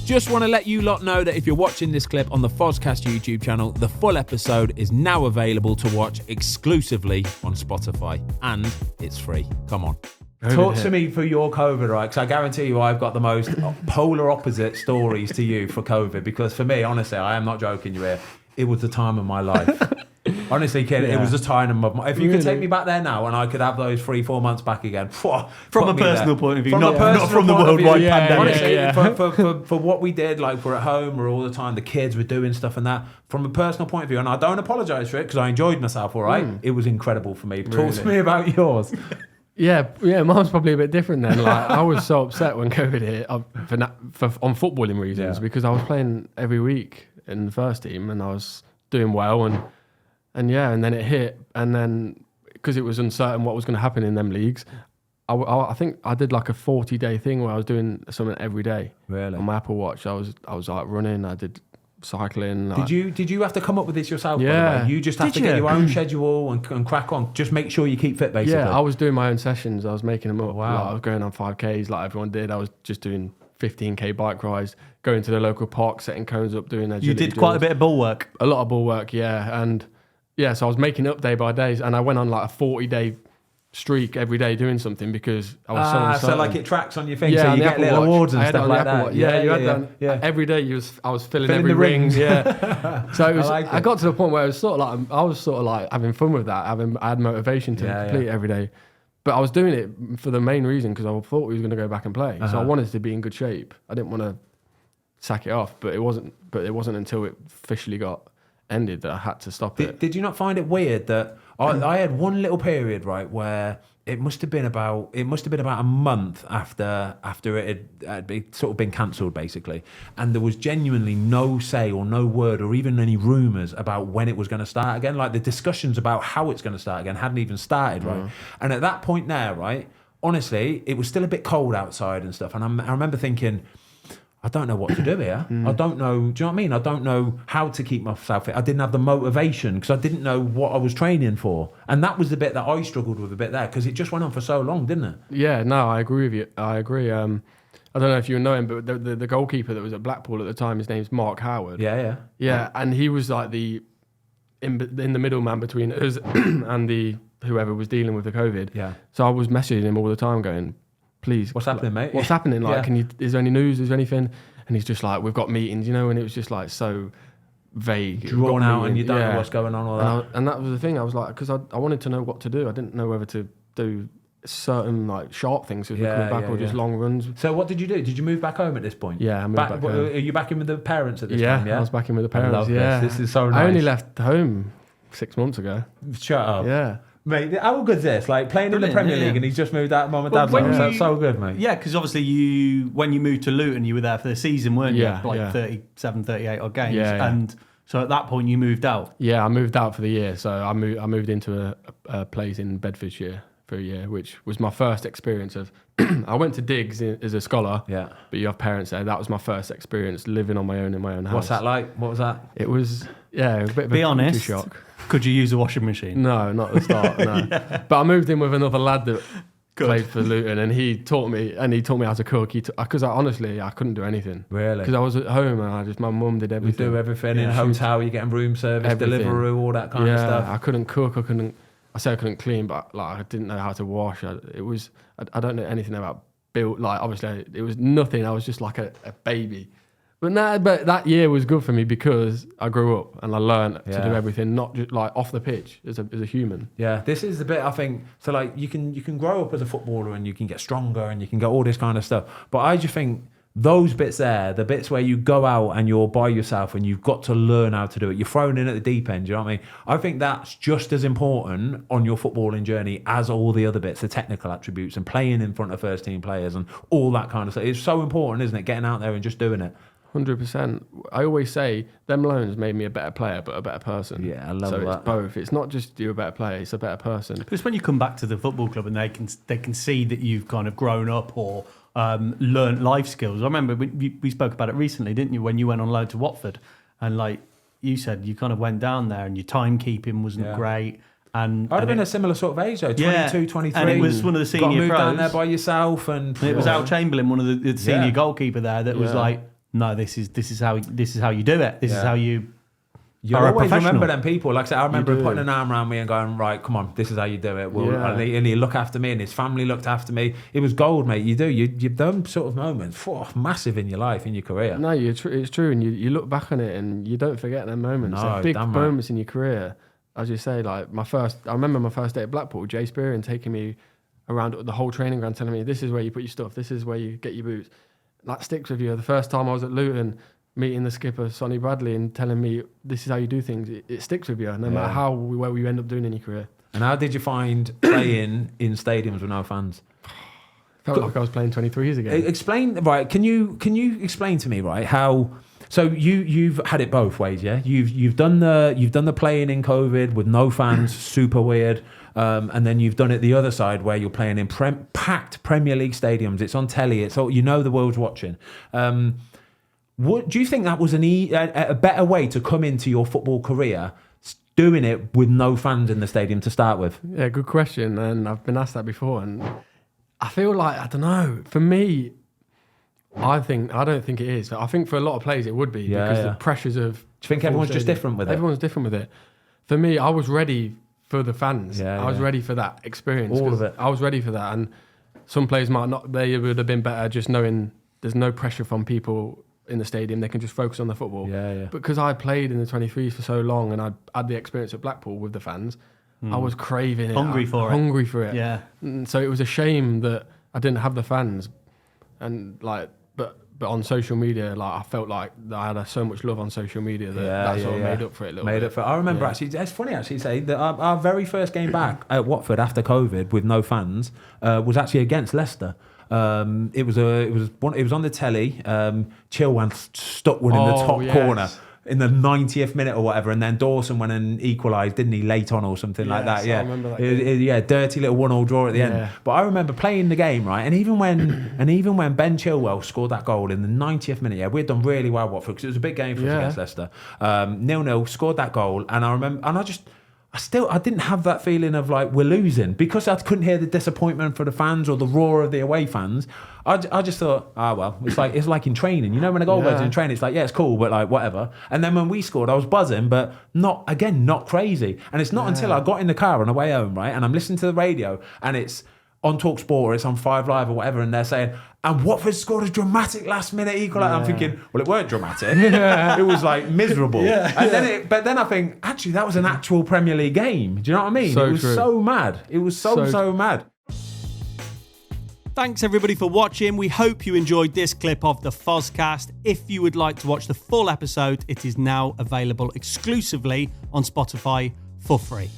Just want to let you lot know that if you're watching this clip on the Fozcast YouTube channel, the full episode is now available to watch exclusively on Spotify, and it's free. Come on. Talk to me for your COVID, right? Because I guarantee you I've got the most polar opposite stories to you for COVID. Because for me, honestly, I am not joking you here, it was the time of my life. Honestly, kid, it was the time of my... If you could take me back there now and I could have those 3-4 months back again... From a personal point of view, not personal from the point of view, worldwide pandemic. Honestly, for what we did, like we're at home, we're all the time, the kids were doing stuff and that. From a personal point of view, and I don't apologise for it because I enjoyed myself, all right? It was incredible for me. Talk to me about yours. Yeah, mine's probably a bit different then. Like, I was so upset when COVID hit on footballing reasons because I was playing every week in the first team and I was doing well and then it hit, and then because it was uncertain what was going to happen in them leagues, I think I did like a 40-day thing where I was doing something every day. Really? On my Apple Watch, I was like running, I did cycling. Did you have to come up with this yourself? Yeah. By the way? You just have to get your own schedule and crack on. Just make sure you keep fit, basically. Yeah, I was doing my own sessions. I was making them up. Wow. Like, I was going on 5Ks like everyone did. I was just doing 15K bike rides, going to the local park, setting cones up, doing agility You did quite a bit of ball work. A lot of ball work, yeah. And yeah, so I was making up day by day, and I went on like a 40-day streak every day doing something because I was so uncertain. So like it tracks on your thing, yeah, so you get little awards and stuff like that. Yeah, you had that. Every day I was filling every the ring. rings. Yeah. So it was, I like I got to the point where I was sort of like having fun with that. I had motivation to complete it every day. But I was doing it for the main reason because I thought we was going to go back and play. So I wanted to be in good shape. I didn't want to sack it off, but it wasn't until it officially got ended that I had to stop it. Did you not find it weird that I had one little period, right, where it must have been about a month after it had been cancelled, basically, and there was genuinely no say or no word or even any rumours about when it was going to start again. Like the discussions about how it's going to start again hadn't even started, right? And at that point there, right, honestly, it was still a bit cold outside and stuff, and I remember thinking, I don't know what to do here. I don't know. Do you know what I mean? I don't know how to keep myself fit. I didn't have the motivation because I didn't know what I was training for. And that was the bit that I struggled with a bit there because it just went on for so long, didn't it? Yeah, no, I agree with you. I agree. I don't know if you know him, but the goalkeeper that was at Blackpool at the time, his name's Mark Howard. Yeah. And he was like in the middleman between us and whoever was dealing with the COVID. Yeah. So I was messaging him all the time going, please, what's happening, mate? What's happening? Like, is there any news? Is there anything? And he's just like, we've got meetings, and it was just like so vague, drawn out, and you don't know what's going on. All that, and that was the thing. I was like, because I wanted to know what to do. I didn't know whether to do certain like sharp things as we're coming back or just long runs. So what did you do? Did you move back home at this point? Yeah, I moved back home. Are you back in with the parents at this time? Yeah, I was back in with the parents. I love this. This is so nice. I only left home 6 months ago. Shut up. Yeah. Mate, how good is this? Like playing in the Premier League and he's just moved out of mum and dad's house. That's so good, mate. Yeah, because obviously when you moved to Luton, you were there for the season, weren't you? Like 37, 38 odd games. And so at that point you moved out. Yeah, I moved out for the year. So I moved into a place in Bedfordshire for a year, which was my first experience of... I went to Diggs as a scholar, but you have parents there. That was my first experience living on my own in my own house. What's that like? What was that? It was, a bit of a honest, shock. Could you use a washing machine? No, not at the start, no. But I moved in with another lad that played for Luton, and he taught me how to cook. Because honestly, I couldn't do anything. Really? Because I was at home and my mum did everything. You do everything in a hotel, you're getting room service, Deliveroo, all that kind of stuff. I couldn't cook, I couldn't clean, but like I didn't know how to wash. I don't know anything about build. Like obviously, it was nothing. I was just like a baby. But that year was good for me because I grew up and I learned to do everything, not just like off the pitch as a human. Yeah, this is the bit I think. So like you can grow up as a footballer and you can get stronger and you can get all this kind of stuff. But I just think those bits there, the bits where you go out and you're by yourself and you've got to learn how to do it. You're thrown in at the deep end. You know what I mean? I think that's just as important on your footballing journey as all the other bits, the technical attributes and playing in front of first team players and all that kind of stuff. It's so important, isn't it? Getting out there and just doing it. 100%. I always say them loans made me a better player, but a better person. Yeah, I love that. So it's both. It's not just you're a better player; it's a better person. Because when you come back to the football club and they can see that you've kind of grown up or learned life skills. I remember we spoke about it recently, didn't you? When you went on loan to Watford, and like you said, you kind of went down there and your timekeeping wasn't great. And I'd have been a similar sort of age though, 22, 23. And it was one of the senior got moved pros. down there by yourself, and it was Al Chamberlain, one of the senior goalkeeper there, that was like, no, this is how you do it. This is how you. You are a always professional. remember them people. Like I said, I remember do. putting an arm around me and going, right, come on, this is how you do it. Yeah. And he looked after me and his family looked after me. It was gold, mate. You've done sort of moments, massive in your life, in your career. No, it's true, and you look back on it and you don't forget them moments. No, They're big damn right. moments in your career. As you say, like I remember my first day at Blackpool, Jay Spearian taking me around the whole training ground, telling me, this is where you put your stuff, this is where you get your boots. That sticks with you. The first time I was at Luton, meeting the skipper, Sonny Bradley, and telling me, this is how you do things, it sticks with you, no matter where you end up doing in your career. And how did you find playing in stadiums with no fans? Felt like I was playing 23s again. Explain, right? Can you explain to me, right, how? So you've had it both ways, yeah. You've done the playing in COVID with no fans, super weird, and then you've done it the other side where you're playing in packed Premier League stadiums. It's on telly. It's all, the world's watching. What do you think that was a better way to come into your football career, doing it with no fans in the stadium to start with? Yeah, good question, and I've been asked that before, and I feel like, I don't know, for me, I don't think it is. I think for a lot of players it would be, because the pressures of... Do you think everyone's just different with it? Everyone's different with it. For me, I was ready for the fans. I was ready for that experience. All of it. I was ready for that, and some players might not. They would have been better just knowing there's no pressure from people in the stadium. They can just focus on the football. Because I played in the 23s for so long and I had the experience at Blackpool with the fans, I was craving it. Hungry for it. Yeah. And so it was a shame that I didn't have the fans, and but on social media, like I felt like I had so much love on social media that sort of made up for it a little bit. I remember actually, it's funny actually say that our very first game back at Watford after COVID with no fans was actually against Leicester. It was on the telly. Chilwell stuck one in the top corner in the 90th minute or whatever, and then Dawson went and equalised, didn't he, late on or something like that? Yeah, I remember that. Dirty little 1-1 draw at the end. But I remember playing the game, right, and even when Ben Chilwell scored that goal in the 90th minute, we'd done really well Watford because it was a big game for us against Leicester. 0-0, scored that goal, and I remember, and I didn't have that feeling of like we're losing because I couldn't hear the disappointment for the fans or the roar of the away fans. I just thought, well, it's like in training. You know, when a goal goes in training, it's like, it's cool, but like whatever. And then when we scored, I was buzzing, but not crazy. And it's not until I got in the car on the way home, right, and I'm listening to the radio, and it's on TalkSport or it's on 5 Live or whatever, and they're saying, and Watford scored a dramatic last-minute equaliser. I'm thinking, well, it weren't dramatic. It was like miserable. And then I think, actually, that was an actual Premier League game. Do you know what I mean? So it was true. so mad. It was so mad. Thanks everybody for watching. We hope you enjoyed this clip of the Fozcast. If you would like to watch the full episode, it is now available exclusively on Spotify for free.